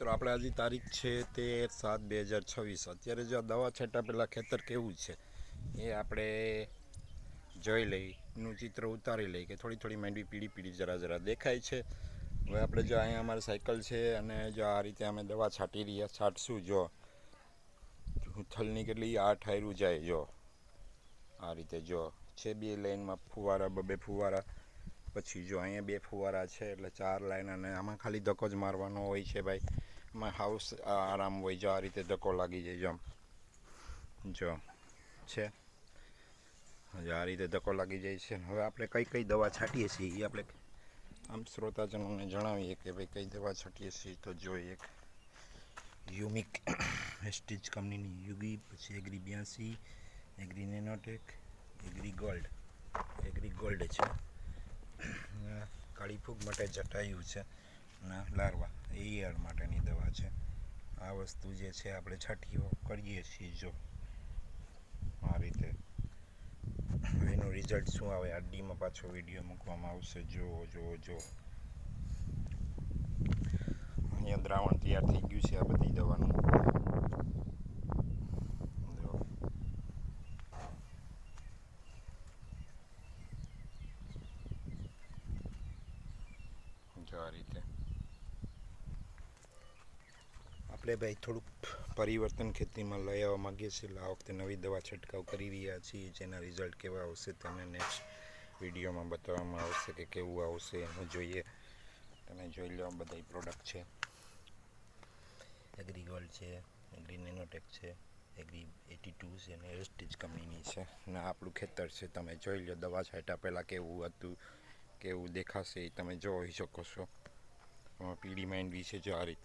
તો આપણે આજે તારીખ છે 13/7/2026. અત્યારે જો આ દવા છાંટા પહેલાં ખેતર કેવું છે એ આપણે જોઈ લઈ. નું ચિત્ર ઉતારી લઈ કે થોડી થોડી માંડવી પીળી પીળી જરા દેખાય છે. હવે આપણે જો અહીંયા અમારી સાયકલ છે અને જો આ રીતે અમે દવા છાંટશું. જો થલની કેટલી આ ઠાયરું જાય. જો આ રીતે જો છે 2 લાઈનમાં ફુવારા, 2 ફુવારા. પછી જો અહીંયા 2 ફુવારા છે એટલે 4 લાઈન. અને આમાં ખાલી ધક્કો જ મારવાનો હોય છે ભાઈ. આમાં હાઉસ આરામ હોય. જો આ રીતે ધક્કો લાગી જાય. જો છે આ રીતે ધક્કો લાગી જાય છે. હવે આપણે કઈ દવા છાંટીએ છીએ એ આપણે આમ શ્રોતાજનોને જણાવીએ કે ભાઈ કઈ દવા છાંટીએ છીએ. તો જો એક યુમિક વેસ્ટીજ કંપનીની યુગી, પછી એગ્રી 82, એગ્રી નેનોટેક, એગ્રી ગોલ્ડ છે. કાળી ફૂગ માટે જટાયું છે અને લાર્વા ઈયળ માટેની દવા છે. આ વસ્તુ જે છે આપણે છાંટીઓ કરીએ છીએ. જો આ રીતે એનું રિઝલ્ટ શું આવે આ ડીમાં પાછો વિડીયો મૂકવામાં આવશે. જો અહીંયા દ્રાવણ તૈયાર થઈ ગયું છે આ બધી દવાનું. જો આ રીતે આપણે ભાઈ થોડુંક પરિવર્તન ખેતીમાં લઈ આવવા માગીએ છીએ. એટલે આ વખતે નવી દવા છંટકાવ કરી રહ્યા છીએ. જેના રિઝલ્ટ કેવા આવશે તમને નેક્સ્ટ વિડીયોમાં બતાવવામાં આવશે કે કેવું આવશે એનું જોઈએ. તમે જોઈ લો બધા પ્રોડક્ટ છે. એગ્રી ગોલ્ડ છે, એગ્રી નેનોટેક છે, એગ્રી 82 છે અને વેસ્ટીજ કંપનીની છે. અને આપણું ખેતર છે. તમે જોઈ લો દવા છાંટ્યા પહેલાં કેવું હતું, કેવું દેખાશે એ તમે જોઈ શકો છો. પીળી માંડવી છે જો આ રીતની.